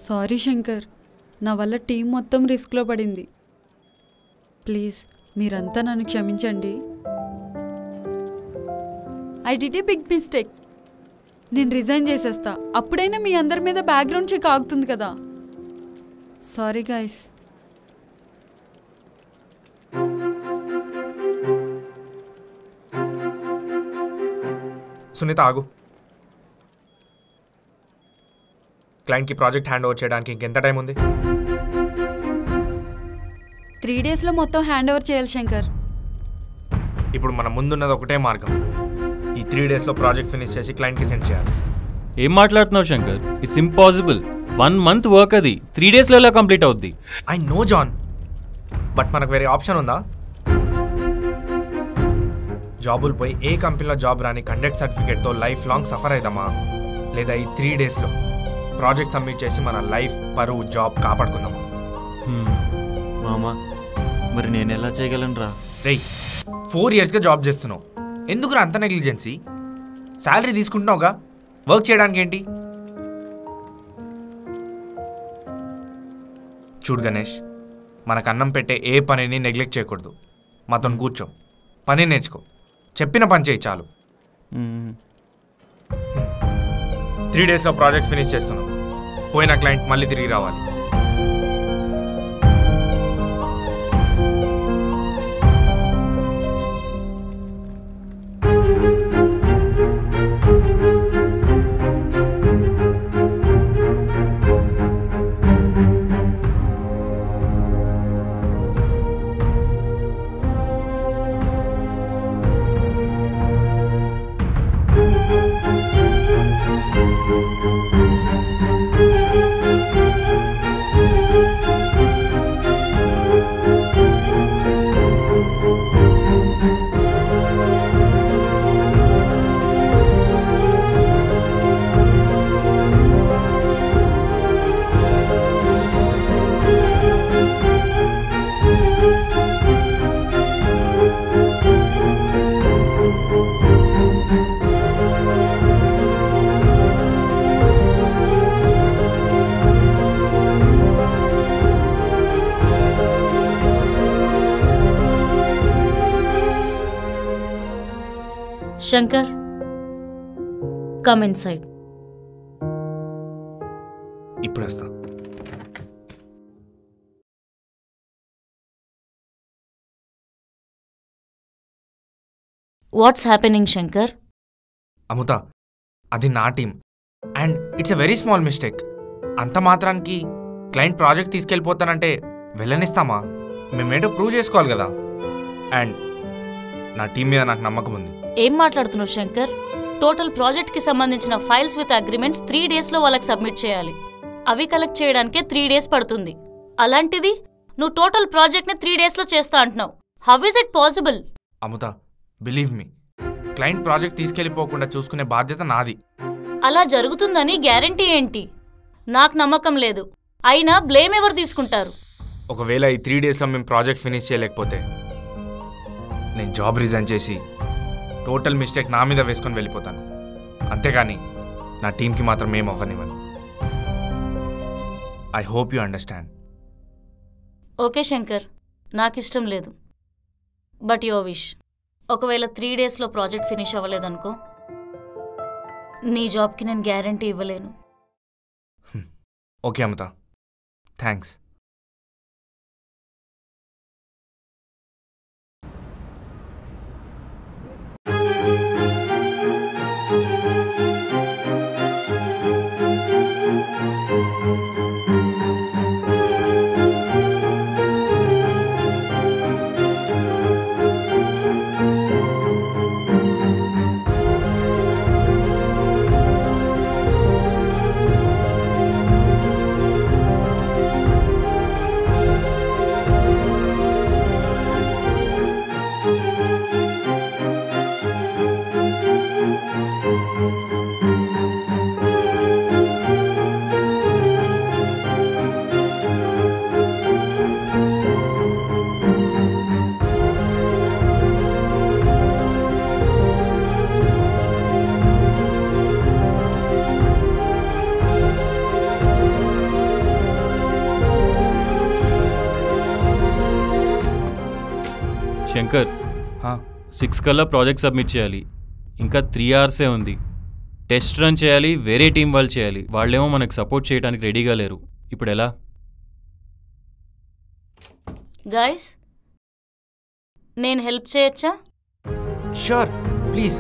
Sorry Shankar, నా వల్ల team మొత్తం రిస్క్లో పడింది. ప్లీజ్ మీరంతా నన్ను క్షమించండి. I did a big mistake. నేను రిజైన్ చేసేస్తా, అప్పుడైనా మీ అందరి మీద బ్యాక్గ్రౌండ్ చెక్ ఆగుతుంది కదా. Sorry guys. సునీత ఆగు. క్లయింట్కి ప్రాజెక్ట్ హ్యాండ్ ఓవర్ చేయడానికి ఇంకెంత టైం ఉంది? 3 డేస్లో మొత్తం హ్యాండ్ ఓవర్ చేయాలి శంకర్. ఇప్పుడు మన ముందున్నది ఒకటే మార్గం. ఈ 3 డేస్లో ప్రాజెక్ట్ ఫినిష్ చేసి క్లయింట్కి సెండ్ చేయాలి. ఏం మాట్లాడుతున్నావు Shankar? It's impossible. 1 month work అది 3 డేస్లో ఎలా కంప్లీట్ అవుద్ది? ఐ నో జాన్, బట్ మనకు వేరే ఆప్షన్ ఉందా? జాబులు పోయి ఏ కంపెనీలో జాబ్ రాని కండక్ట్ సర్టిఫికేట్తో లైఫ్ లాంగ్ సఫర్ అవుదామా, లేదా ఈ 3 డేస్లో ప్రాజెక్ట్ సబ్మిట్ చేసి మన లైఫ్, పరువు, జాబ్ కాపాడుకుందామా? మామా మరి నేను ఎలా చేయగలను రా? రేయ్, 4 ఇయర్స్గా జాబ్ చేస్తున్నావు, ఎందుకురా అంత నెగ్లిజెన్సీ? శాలరీ తీసుకుంటున్నావుగా, వర్క్ చేయడానికి ఏంటి? చూడు గణేష్, మనకు అన్నం పెట్టే ఏ పనిని నెగ్లెక్ట్ చేయకూడదు. మాతో కూర్చో, పని నేర్చుకో, చెప్పిన పని చేయి చాలు. 3 డేస్లో ప్రాజెక్ట్ ఫినిష్ చేస్తున్నాం. పోయిన క్లయింట్ మళ్ళీ తిరిగి రావాలి. Shankar, come inside. ఇప్పుడు వస్తా. What's happening, Shankar? అముత, అది నా team and it's a very small mistake. అంత మాత్రానికి క్లయింట్ ప్రాజెక్ట్ తీసుకెళ్ళిపోతానంటే వెళ్ళనిస్తామా? మేమేంటో ప్రూవ్ చేసుకోవాలి కదా. అండ్ నా టీం మీద నాకు నమ్మకం ఉంది. ఏం మాట్లాడుతున్నావు శంకర్? టోటల్ ప్రాజెక్ట్ కి సంబంధించిన ఫైల్స్ విత్ అగ్రిమెంట్స్ 3 డేస్ లో వాళ్ళకి సబ్మిట్ చేయాలి. అవి కలెక్ట్ చేయడానికే 3 డేస్ పడుతుంది. అలాంటిది నువ్వు టోటల్ ప్రాజెక్ట్ ని 3 డేస్ లో చేస్తా అంటున్నావు. How is it possible? Amutha, believe me, client project తీసుకెళ్ళిపోకుండా చూసుకునే బాధ్యత నాది. అలా జరుగుతుందని గ్యారంటీ ఏంటి? నాకు నమ్మకం లేదు. అయినా బ్లేమ్ ఎవరు తీసుకుంటారు? ఒకవేళ ఈ 3 డేస్లో మేము ప్రాజెక్ట్ ఫినిష్ చేయలేకపోతే నేను జాబ్ రిజైన్ చేసి టోటల్ మిస్టేక్ నా మీద వేసుకొని వెళ్ళిపోతాను. అంతేగాని నా టీంకి మాత్రం ఏం అవ్వనివ్వను. I hope you understand. Okay Shankar, నాకు ఇష్టం లేదు. But your wish. ఒకవేళ 3 డేస్లో ప్రాజెక్ట్ ఫినిష్ అవ్వలేదనుకో, నీ జాబ్కి నేను గ్యారంటీ ఇవ్వలేను. ఓకే అమృత, థ్యాంక్స్. శంకర్, 6 కల్లా ప్రాజెక్ట్ సబ్మిట్ చేయాలి. ఇంకా 3 hours ఉంది. టెస్ట్ రన్ చేయాలి, వేరే టీం వాళ్ళు చేయాలి. వాళ్ళేమో మనకు సపోర్ట్ చేయడానికి రెడీగా లేరు. ఇప్పుడు ఎలా? గైస్, నేను హెల్ప్ చేయొచ్చా? Sure, please.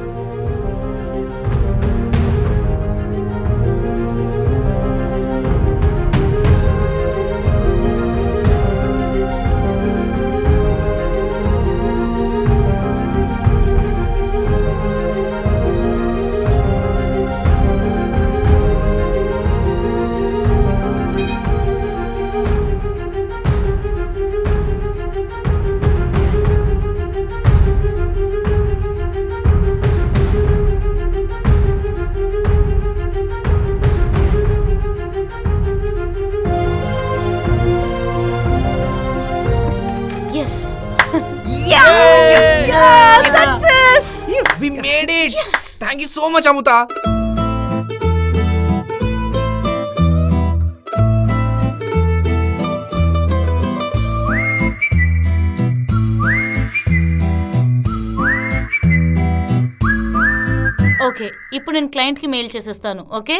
We made it! Yes! Thank you so much, Amruta. Okay, ఇప్పుడు నేను క్లయింట్కి మెయిల్ చేసేస్తాను. Okay,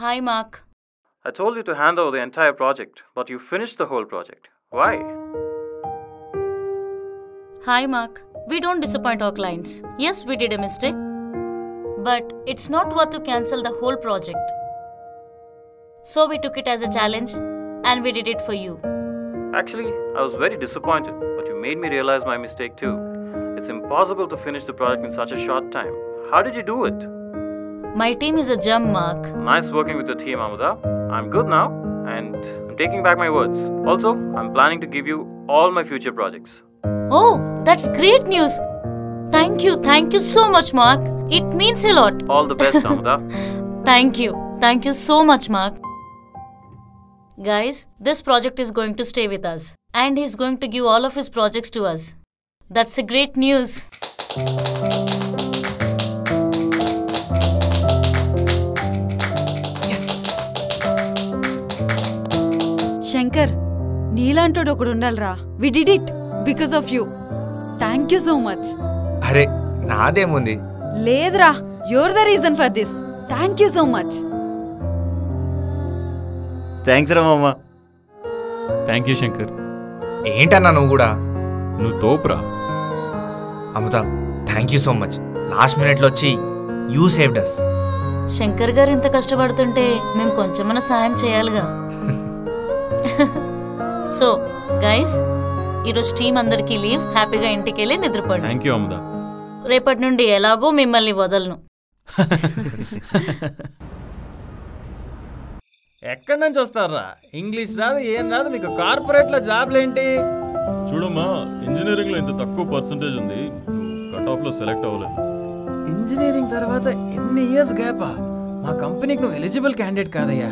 Hi, Mark. I told you to hand over the entire project, but you finished the whole project. Why? Hi, Mark. We don't disappoint our clients. Yes, we did a mistake. But it's not worth to cancel the whole project. So we took it as a challenge and we did it for you. Actually, I was very disappointed, but you made me realize my mistake too. It's impossible to finish the project in such a short time. How did you do it? My team is a gem, Mark. Nice working with your team, Amruta. I'm good now, and I'm taking back my words. Also, I'm planning to give you all my future projects. Oh, that's great news. Thank you so much, Mark. It means a lot. All the best, Amruta. Thank you so much, Mark. Guys, this project is going to stay with us, and he's going to give all of his projects to us. That's a great news. Shankar, నీలాంటోడు ఒకడు ఉండాలిరా. We did it because of you. Thank you so much. అరే, నాదేముంది? లేదురా, you're the reason for this. Thank you so much. Thanks రా మామ. Thank you Shankar. ఏంటన్నా నువ్వు కూడా? నువ్వు తోపురా. Amrita, thank you so much. Last మినిట్లో వచ్చి యూ సేవ్డ్ అస్. శంకర్ గారు ఇంత కష్టపడుతుంటే మేము కొంచెమన్నా సాయం చేయాలిగా. సో గైస్, ఈరోజు టీం అందరికీ లీవ్. హ్యాపీగా ఇంటికి వెళ్ళి నిద్రపోండి. థ్యాంక్ యూ అమృత. రేపటి నుండి ఎలాగో మిమ్మల్ని వదలను. ఎక్కడి నుంచి వస్తారా? ఇంగ్లీష్ రాదు, ఏం రాదు, మీకు కార్పొరేట్లో జాబ్లు ఏంటి? చూడమ్మా, ఇంజనీరింగ్లో ఇంత తక్కువ పర్సంటేజ్ ఉంది, కట్ ఆఫ్లో సెలెక్ట్ అవ్వలేదు. ఇంజనీరింగ్ తర్వాత ఎన్ని ఇయర్స్ గ్యాపా? మా కంపెనీకి నువ్వు ఎలిజిబుల్ క్యాండిడేట్ కాదయ్యా.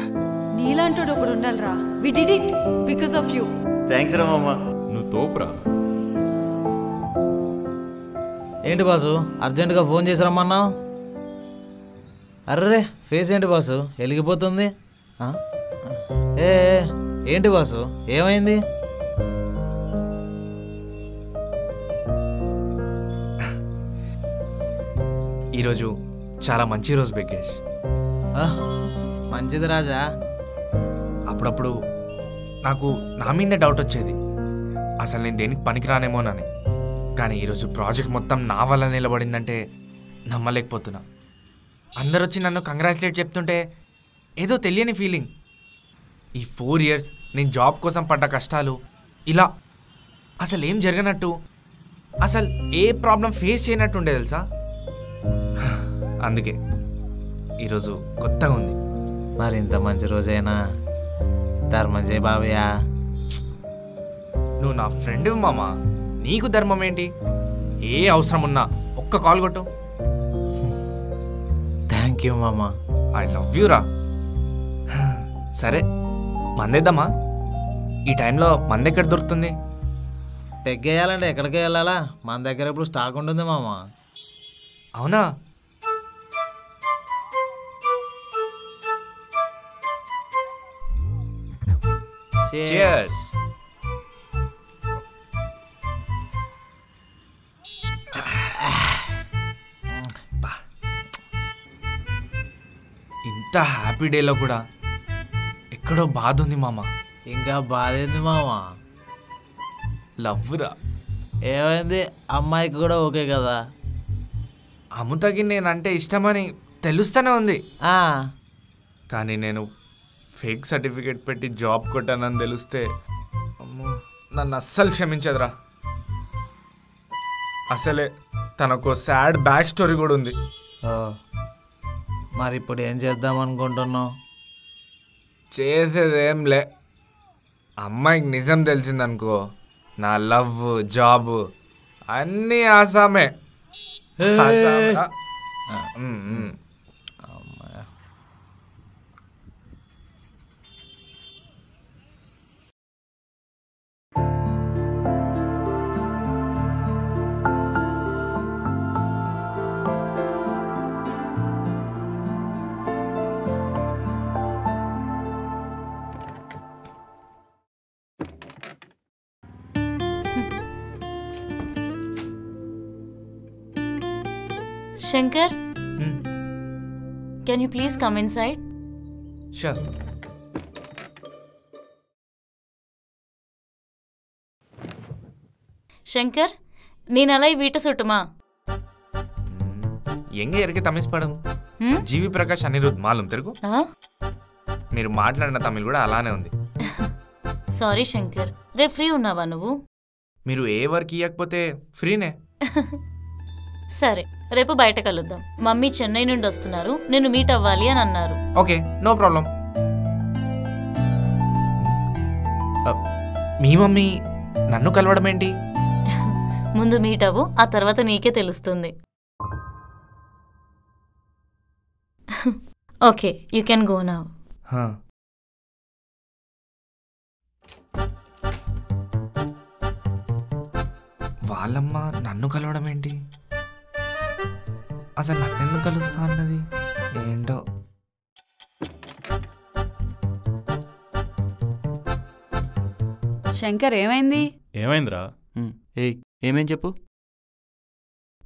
నీలాంటోడు ఒకడు ఉండాలిరా. We did it because of you. Thanks రా మామ. నువ్వు తోపురా. ఏంటి బాసు, అర్జెంటుగా ఫోన్ చేసి రమ్మన్నావు? అర్రే, ఫేస్ ఏంటి బాసు వెలిగిపోతుంది? ఏ ఏంటి బాసు, ఏమైంది? ఈరోజు చాలా మంచి రోజు బిగ్గేష్. మంచిది రాజా. అప్పుడప్పుడు నాకు నా మీద డౌట్ వచ్చేది, అసలు నేను దేనికి పనికిరానేమోనని. కానీ ఈరోజు ప్రాజెక్ట్ మొత్తం నా వల్ల నిలబడిందంటే నమ్మలేకపోతున్నా. అందరు వచ్చి నన్ను కంగ్రాచులేట్ చెప్తుంటే ఏదో తెలియని ఫీలింగ్. ఈ 4 years నేను జాబ్ కోసం పడ్డ కష్టాలు ఇలా అసలు ఏం జరగనట్టు, అసలు ఏ ప్రాబ్లం ఫేస్ చేయనట్టు ఉండే తెలుసా. అందుకే ఈరోజు కొత్తగా ఉంది. మరి ఇంత మంచి రోజైనా ధర్మం చేయ బాబయ్య. నువ్వు నా ఫ్రెండ్ మామా, నీకు ధర్మం ఏంటి? ఏ అవసరం ఉన్నా ఒక్క కాల్ కొట్టు. థ్యాంక్ యూ మామా. ఐ లవ్ యూ రా. సరే మందేద్దామా? ఈ టైంలో మంది ఎక్కడ దొరుకుతుంది? పెగ్గేయాలంటే ఎక్కడికి వెళ్ళాలా? మన దగ్గర ఇప్పుడు స్టాక్ ఉంటుంది మామ. అవునా? Cheers. ఇంత హ్యాపీ డేలో కూడా ఎక్కడో బాధ ఉంది మామ. ఇంకా బాధ ఏంది మామ? లవ్వురా. ఏమైంది? అమ్మాయికి కూడా ఓకే కదా? అముతకి నేనంటే ఇష్టమని తెలుస్తూనే ఉంది. ఆ, కానీ నేను ఫేక్ సర్టిఫికేట్ పెట్టి జాబ్ కొట్టానని తెలిస్తే అమ్మో నన్ను అస్సలు క్షమించదురా. అసలే తనకు సాడ్ బ్యాక్ స్టోరీ కూడా ఉంది. ఓ, మరి ఇప్పుడు ఏం చేద్దాం అనుకుంటున్నావు? చేసేదేం లే. అమ్మాయికి నిజం తెలిసిందనుకో, నా లవ్ జాబ్ అన్నీ ఆసామే. ఆసామే. Shankar, can you please come inside? Sure. Shankar, ನೀನಲ್ಲ ಈ ವೀಟ ಸುಟ್ಟುಮಾ? ఎంగ ఎరికే తమిళ్ పడం జీవి ప్రకాష్ అనిరుద్ మాలం తెలుగు. మీరు మాట్లాడిన తమిళ్ కూడా అలానే ఉంది. సారీ శంకర్, రేపు ఫ్రీ ఉన్నావా నువ్వు? మీరు ఏ వర్క్ ఇవ్వకపోతే ఫ్రీనే. సరే, రేపు బయట కలుద్దాం. మమ్మీ చెన్నై నుండి వస్తున్నారు, నిన్ను మీట్ అవ్వాలి అని అన్నారు. Okay, no problem. మీ మమ్మీ నన్ను కలవడం ఏంటి? ముందు మీట్ అవ్వు, ఆ తర్వాత నీకే తెలుస్తుంది. Okay, you can go now. వాళ్ళమ్మ నన్ను కలవడం ఏంటి? అసలు నన్నెందుకు కలుస్తా అన్నది ఏంటో. శంకర్ ఏమైంది? ఏమైందిరా? ఏయ్ ఏమేం చెప్పు.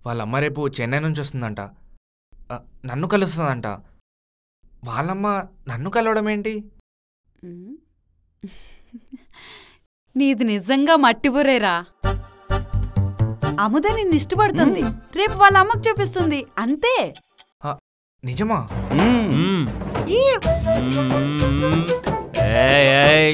వాళ్ళమ్మ రేపు చెన్నై నుంచి వస్తుందంట, నన్ను కలుస్తుందంట. వాళ్ళమ్మ నన్ను కలవడం ఏంటి? నీది నిజంగా మట్టిబురేరా. అముద నిన్ను ఇష్టపడుతుంది, రేపు వాళ్ళ అమ్మకు చూపిస్తుంది, అంతే. నిజమా? ఏయ్